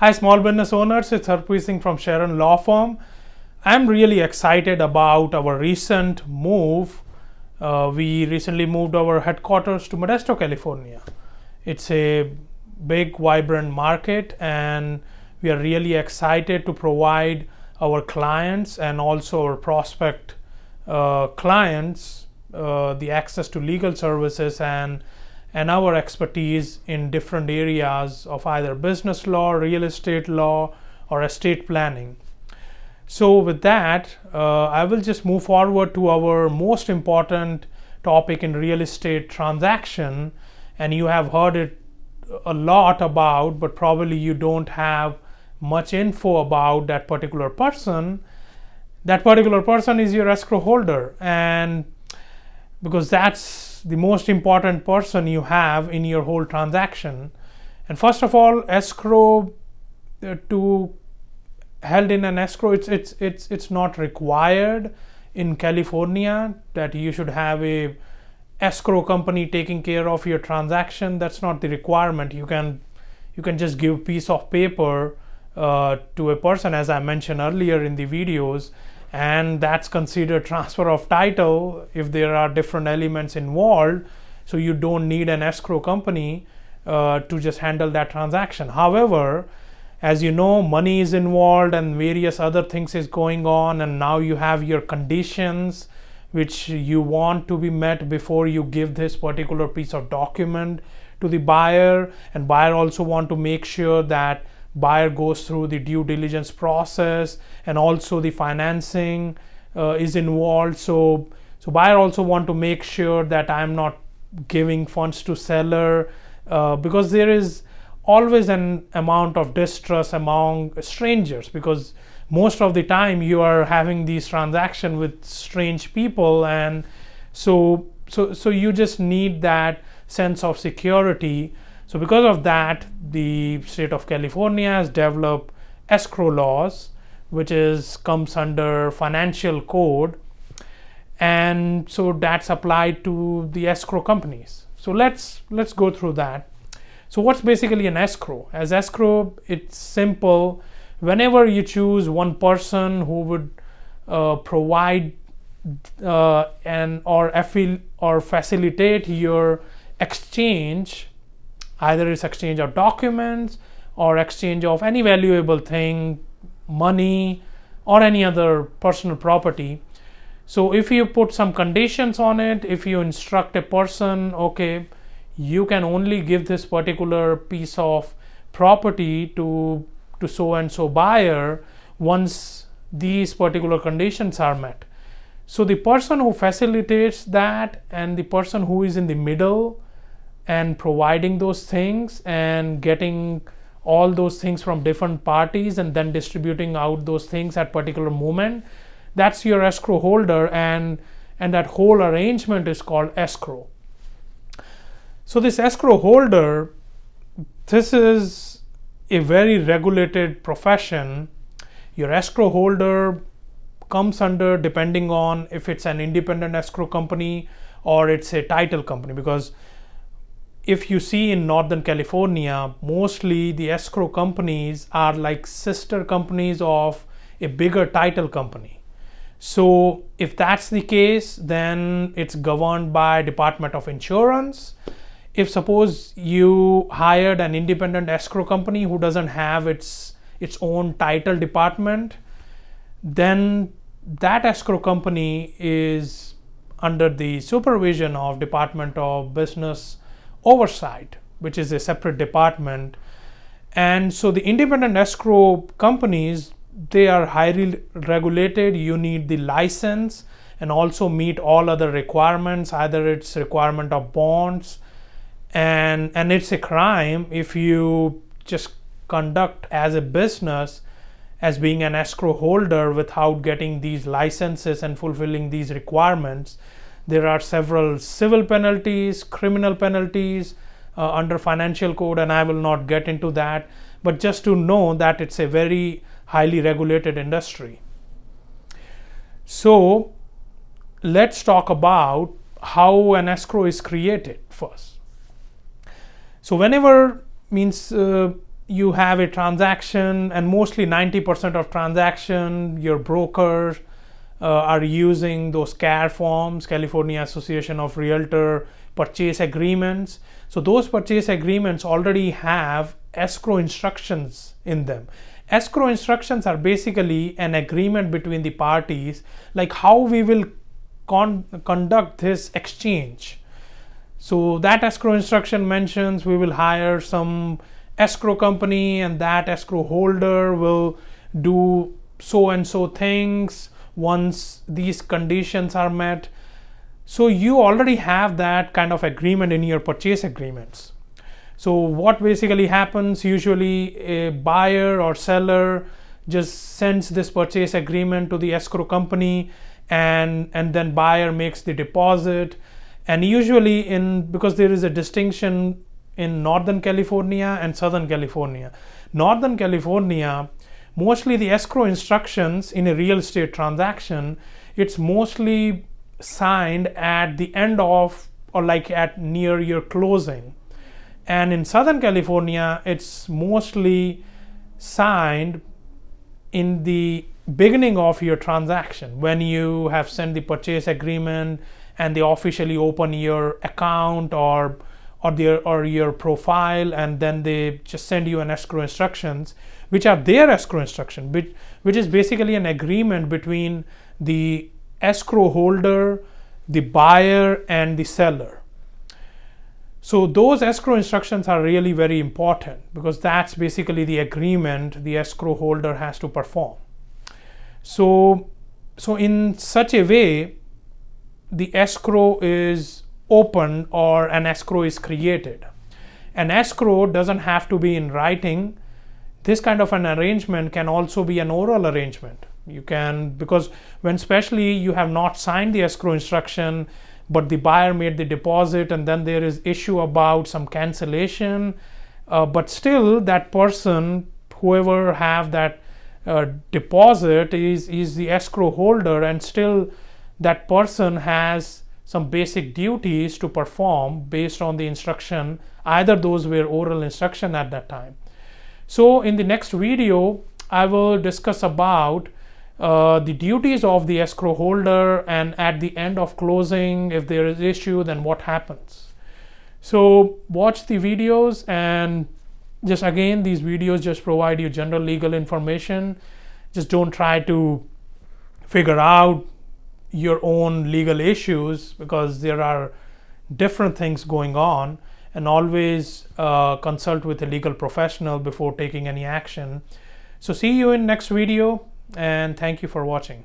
Hi, small business owners. It's Harpreet Singh from Western Law Firm. I'm really excited about our recent move. We recently moved our headquarters to Modesto, California. It's a big, vibrant market, and we are really excited to provide our clients and also our prospect clients the access to legal services and our expertise in different areas of either business law, real estate law, or estate planning. So with that, I will just move forward to our most important topic in real estate transaction, and you have heard it a lot about, but probably you don't have much info about that particular person. That particular person is your escrow holder, and because that's the most important person you have in your whole transaction. And first of all, escrow to held in an escrow, it's not required in California that you should have a escrow company taking care of your transaction. That's not the requirement. You can just give a piece of paper to a person, as I mentioned earlier in the videos, and that's considered transfer of title if there are different elements involved. So you don't need an escrow company to just handle that transaction. However, as you know, money is involved and various other things is going on, and now you have your conditions which you want to be met before you give this particular piece of document to the buyer, and buyer also want to make sure that buyer goes through the due diligence process, and also the financing is involved. So buyer also want to make sure that I'm not giving funds to seller because there is always an amount of distrust among strangers, because most of the time you are having these transactions with strange people, and so you just need that sense of security. So because of that, the state of California has developed escrow laws, which comes under financial code, and so that's applied to the escrow companies. So let's go through that. So what's basically an escrow? As escrow, it's simple. Whenever you choose one person who would provide or facilitate your exchange, either it's exchange of documents or exchange of any valuable thing, money, or any other personal property. So if you put some conditions on it, if you instruct a person, okay, you can only give this particular piece of property to so and so buyer once these particular conditions are met. So the person who facilitates that and the person who is in the middle and providing those things and getting all those things from different parties and then distributing out those things at particular moment, that's your escrow holder, and that whole arrangement is called escrow. So this escrow holder, this is a very regulated profession. Your escrow holder comes under, depending on if it's an independent escrow company or it's a title company, because if you see in Northern California, mostly the escrow companies are like sister companies of a bigger title company. So if that's the case, then it's governed by Department of Insurance. If suppose you hired an independent escrow company who doesn't have its own title department, then that escrow company is under the supervision of Department of Business Oversight, which is a separate department. And so the independent escrow companies, they are highly regulated. You need the license and also meet all other requirements, either it's requirement of bonds, and it's a crime if you just conduct as a business as being an escrow holder without getting these licenses and fulfilling these requirements. There are several civil penalties, criminal penalties under financial code, and I will not get into that, but just to know that it's a very highly regulated industry. So let's talk about how an escrow is created first. So whenever you have a transaction, and mostly 90% of transaction, your brokers are using those CAR forms, California Association of Realtor purchase agreements. So those purchase agreements already have escrow instructions in them. Escrow instructions are basically an agreement between the parties, like how we will conduct this exchange. So that escrow instruction mentions we will hire some escrow company, and that escrow holder will do so and so things once these conditions are met. So you already have that kind of agreement in your purchase agreements. So what basically happens, usually a buyer or seller just sends this purchase agreement to the escrow company, and then buyer makes the deposit. And usually because there is a distinction in Northern California and Southern California. Northern California, mostly the escrow instructions in a real estate transaction, it's mostly signed at the end of, or like at near your closing. And in Southern California, it's mostly signed in the beginning of your transaction, when you have sent the purchase agreement and they officially open your account or your profile, and then they just send you an escrow instructions, which are their escrow instruction, which is basically an agreement between the escrow holder, the buyer, and the seller. So those escrow instructions are really very important, because that's basically the agreement the escrow holder has to perform. So in such a way, the escrow is open, or an escrow is created. An escrow doesn't have to be in writing. This kind of an arrangement can also be an oral arrangement. You can, because when especially you have not signed the escrow instruction, but the buyer made the deposit, and then there is issue about some cancellation, but still that person, whoever have that deposit, is the escrow holder, and still that person has some basic duties to perform based on the instruction. Either those were oral instruction at that time. So in the next video, I will discuss about the duties of the escrow holder, and at the end of closing, if there is issue, then what happens. So watch the videos, and just again, these videos just provide you general legal information. Just don't try to figure out your own legal issues, because there are different things going on, and always consult with a legal professional before taking any action. So see you in next video, and thank you for watching.